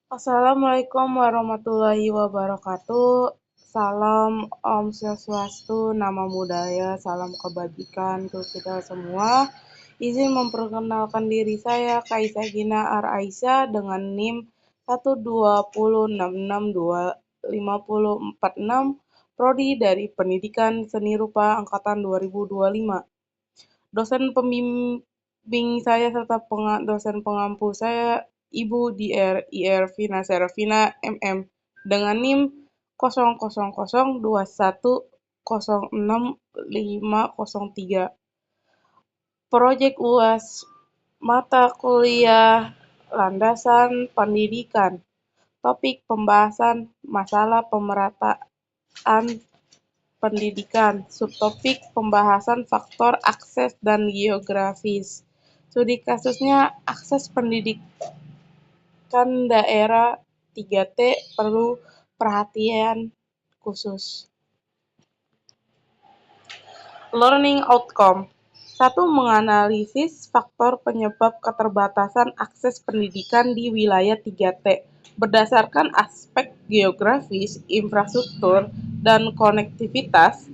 Assalamualaikum warahmatullahi wabarakatuh. Salam Om Swastiastu, Namo Buddhaya, salam kebajikan untuk kita semua. Izin memperkenalkan diri saya, Kaisa Gina Ar Aisyah dengan NIM 120662546, Prodi dari Pendidikan Seni Rupa Angkatan 2025. Dosen pembimbing saya serta dosen pengampu saya Ibu Dr. Vina Serafina MM dengan NIM 000210106503. Proyek UAS mata kuliah landasan pendidikan. Topik pembahasan masalah pemerataan pendidikan. Subtopik pembahasan faktor akses dan geografis. Studi kasusnya akses pendidikan daerah 3T perlu perhatian khusus. Learning outcome. 1. Menganalisis faktor penyebab keterbatasan akses pendidikan di wilayah 3T berdasarkan aspek geografis, infrastruktur, dan konektivitas.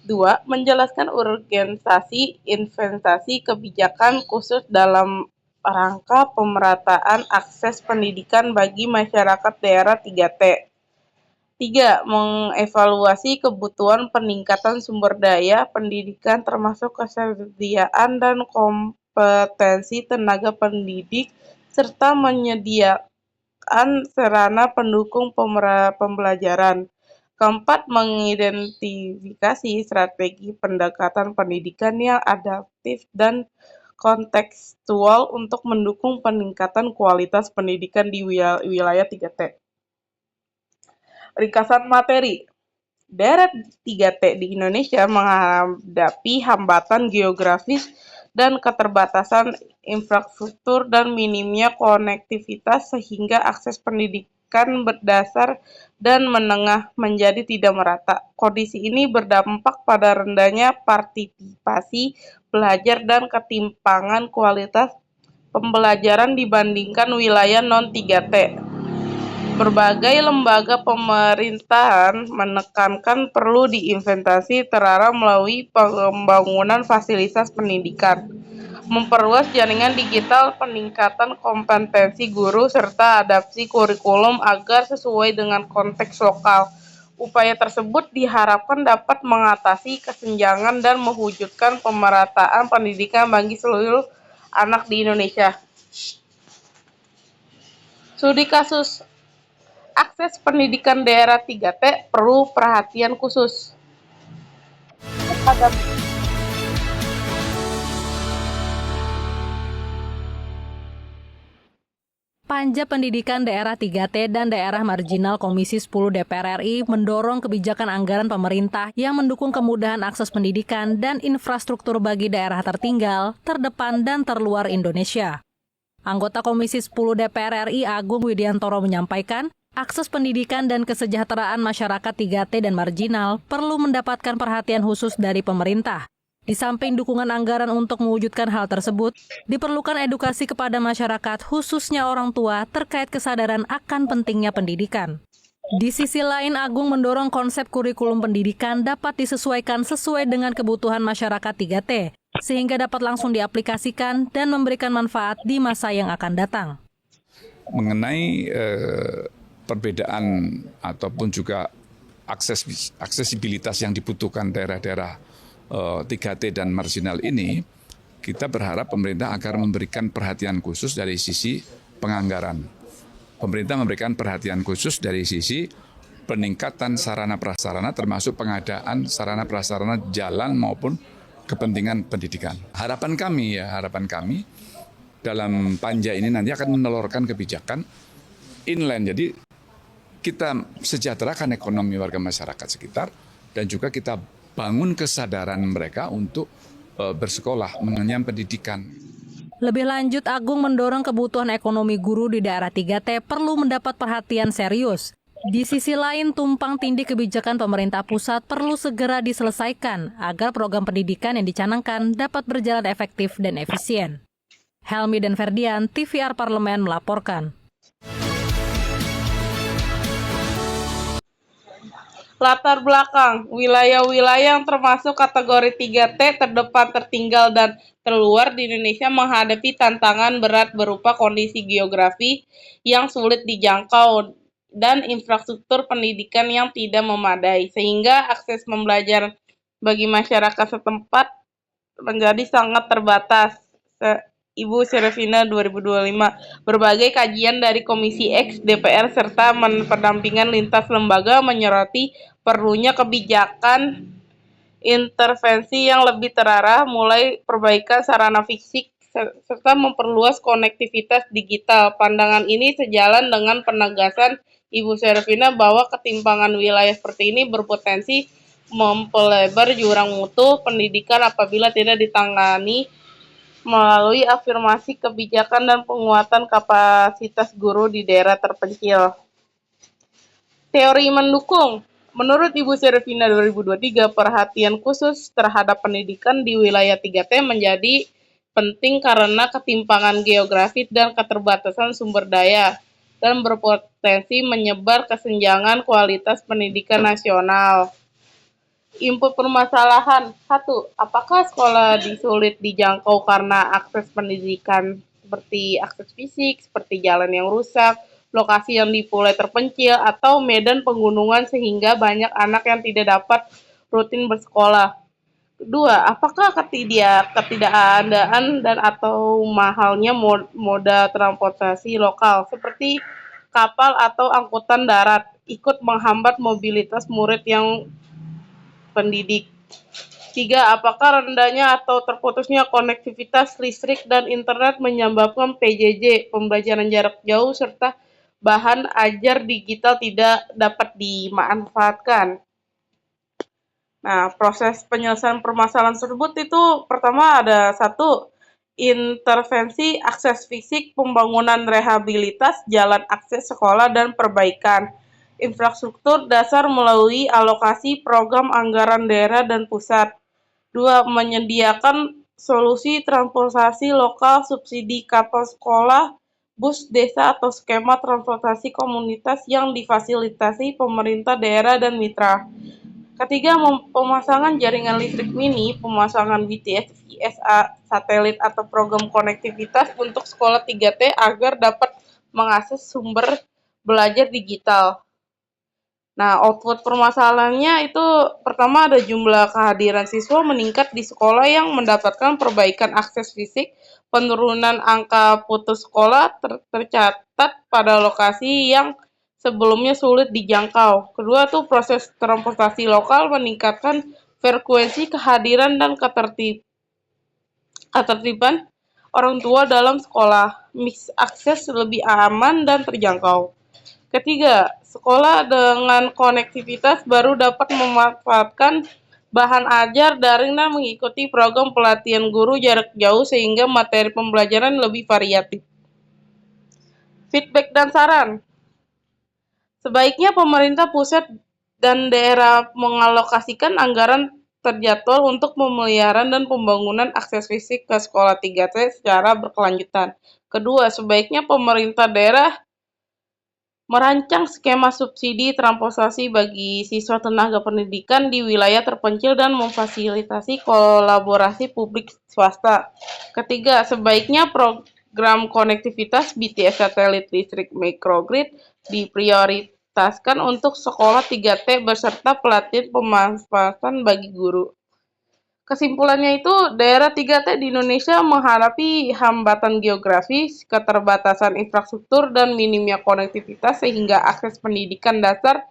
2. Menjelaskan urgensi investasi kebijakan khusus dalam rangka pemerataan akses pendidikan bagi masyarakat daerah 3T. 3. Mengevaluasi kebutuhan peningkatan sumber daya pendidikan termasuk kesediaan dan kompetensi tenaga pendidik serta menyediakan sarana pendukung pembelajaran. 4. Mengidentifikasi strategi pendekatan pendidikan yang adaptif dan kontekstual untuk mendukung peningkatan kualitas pendidikan di wilayah 3T. Ringkasan materi. Daerah 3T di Indonesia menghadapi hambatan geografis dan keterbatasan infrastruktur dan minimnya konektivitas sehingga akses pendidikan berdasar dan menengah menjadi tidak merata. Kondisi ini berdampak pada rendahnya partisipasi belajar dan ketimpangan kualitas pembelajaran dibandingkan wilayah non-3T. Berbagai lembaga pemerintahan menekankan perlu diinvestasi terarah melalui pembangunan fasilitas pendidikan, memperluas jaringan digital, peningkatan kompetensi guru, serta adaptasi kurikulum agar sesuai dengan konteks lokal. Upaya tersebut diharapkan dapat mengatasi kesenjangan dan mewujudkan pemerataan pendidikan bagi seluruh anak di Indonesia. Studi kasus akses pendidikan daerah 3T perlu perhatian khusus. Panja Pendidikan Daerah 3T dan Daerah Marginal Komisi 10 DPR RI mendorong kebijakan anggaran pemerintah yang mendukung kemudahan akses pendidikan dan infrastruktur bagi daerah tertinggal, terdepan, dan terluar Indonesia. Anggota Komisi 10 DPR RI Agung Widiantoro menyampaikan, akses pendidikan dan kesejahteraan masyarakat 3T dan marginal perlu mendapatkan perhatian khusus dari pemerintah. Di samping dukungan anggaran untuk mewujudkan hal tersebut, diperlukan edukasi kepada masyarakat, khususnya orang tua, terkait kesadaran akan pentingnya pendidikan. Di sisi lain, Agung mendorong konsep kurikulum pendidikan dapat disesuaikan sesuai dengan kebutuhan masyarakat 3T, sehingga dapat langsung diaplikasikan dan memberikan manfaat di masa yang akan datang. Mengenai perbedaan ataupun juga aksesibilitas yang dibutuhkan daerah-daerah 3T dan marginal ini, kita berharap pemerintah akan memberikan perhatian khusus dari sisi penganggaran. Pemerintah memberikan perhatian khusus dari sisi peningkatan sarana prasarana termasuk pengadaan sarana prasarana jalan maupun kepentingan pendidikan. Harapan kami dalam panja ini nanti akan menelurkan kebijakan inline. Jadi kita sejahterakan ekonomi warga masyarakat sekitar dan juga kita bangun kesadaran mereka untuk bersekolah, mengenyam pendidikan. Lebih lanjut, Agung mendorong kebutuhan ekonomi guru di daerah 3T perlu mendapat perhatian serius. Di sisi lain, tumpang tindih kebijakan pemerintah pusat perlu segera diselesaikan agar program pendidikan yang dicanangkan dapat berjalan efektif dan efisien. Helmi dan Ferdian, TVR Parlemen melaporkan. Latar belakang, wilayah-wilayah yang termasuk kategori 3T terdepan, tertinggal, dan terluar di Indonesia menghadapi tantangan berat berupa kondisi geografi yang sulit dijangkau dan infrastruktur pendidikan yang tidak memadai, sehingga akses pembelajaran bagi masyarakat setempat menjadi sangat terbatas. Ibu Serafina 2025. Berbagai kajian dari Komisi X DPR serta pendampingan lintas lembaga menyoroti perlunya kebijakan intervensi yang lebih terarah, mulai perbaikan sarana fisik serta memperluas konektivitas digital. Pandangan ini sejalan dengan penegasan Ibu Serafina bahwa ketimpangan wilayah seperti ini berpotensi mempelebar jurang mutu pendidikan apabila tidak ditangani melalui afirmasi kebijakan dan penguatan kapasitas guru di daerah terpencil. Teori mendukung. Menurut Ibu Serafina 2023, perhatian khusus terhadap pendidikan di wilayah 3T menjadi penting karena ketimpangan geografis dan keterbatasan sumber daya dan berpotensi menyebar kesenjangan kualitas pendidikan nasional. Input permasalahan. 1. Apakah sekolah sulit dijangkau karena akses pendidikan seperti akses fisik, seperti jalan yang rusak, lokasi yang mulai terpencil, atau medan pegunungan sehingga banyak anak yang tidak dapat rutin bersekolah? Kedua, apakah ketidakadaan dan atau mahalnya moda transportasi lokal seperti kapal atau angkutan darat ikut menghambat mobilitas murid yang pendidik? 3. Apakah rendahnya atau terputusnya konektivitas listrik dan internet menyebabkan PJJ, pembelajaran jarak jauh, serta bahan ajar digital tidak dapat dimanfaatkan? Nah, proses penyelesaian permasalahan tersebut itu pertama ada 1. Intervensi akses fisik, pembangunan rehabilitas jalan akses sekolah dan perbaikan infrastruktur dasar melalui alokasi program anggaran daerah dan pusat. 2. Menyediakan solusi transportasi lokal, subsidi kapal sekolah, bus desa atau skema transportasi komunitas yang difasilitasi pemerintah daerah dan mitra. Ketiga, pemasangan jaringan listrik mini, pemasangan BTS, ISA, satelit atau program konektivitas untuk sekolah 3T agar dapat mengakses sumber belajar digital. Nah, output permasalahannya itu pertama ada jumlah kehadiran siswa meningkat di sekolah yang mendapatkan perbaikan akses fisik, penurunan angka putus sekolah tercatat pada lokasi yang sebelumnya sulit dijangkau. Kedua tuh proses transportasi lokal meningkatkan frekuensi kehadiran dan ketertiban orang tua dalam sekolah, mix akses lebih aman dan terjangkau. Ketiga, sekolah dengan konektivitas baru dapat memanfaatkan bahan ajar daring dan mengikuti program pelatihan guru jarak jauh sehingga materi pembelajaran lebih variatif. Feedback dan saran. Sebaiknya pemerintah pusat dan daerah mengalokasikan anggaran terjadwal untuk pemeliharaan dan pembangunan akses fisik ke sekolah 3T secara berkelanjutan. Kedua, sebaiknya pemerintah daerah merancang skema subsidi transportasi bagi siswa tenaga pendidikan di wilayah terpencil dan memfasilitasi kolaborasi publik swasta. Ketiga, sebaiknya program konektivitas BTS satelit listrik microgrid diprioritaskan untuk sekolah 3T beserta pelatihan pemanfaatan bagi guru. Kesimpulannya itu, daerah 3T di Indonesia menghadapi hambatan geografis, keterbatasan infrastruktur, dan minimnya konektivitas sehingga akses pendidikan dasar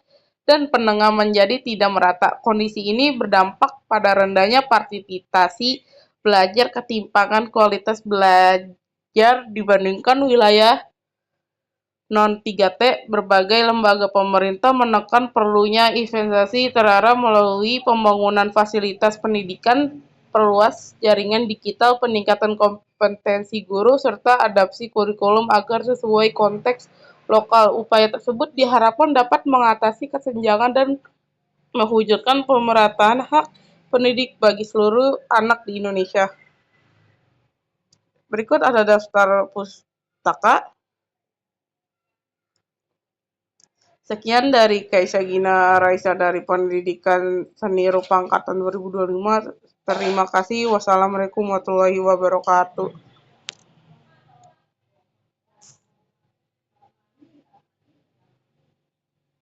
dan menengah menjadi tidak merata. Kondisi ini berdampak pada rendahnya partisipasi belajar, ketimpangan kualitas belajar dibandingkan wilayah non-3T. Berbagai lembaga pemerintah menekan perlunya investasi terarah melalui pembangunan fasilitas pendidikan, perluas jaringan digital, peningkatan kompetensi guru, serta adaptasi kurikulum agar sesuai konteks lokal. Upaya tersebut diharapkan dapat mengatasi kesenjangan dan mewujudkan pemerataan hak pendidik bagi seluruh anak di Indonesia. Berikut ada daftar pustaka. Sekian dari Kaisa Gina Raisa dari Pendidikan Seni Rupa Angkatan 2025. Terima kasih. Wassalamualaikum warahmatullahi wabarakatuh.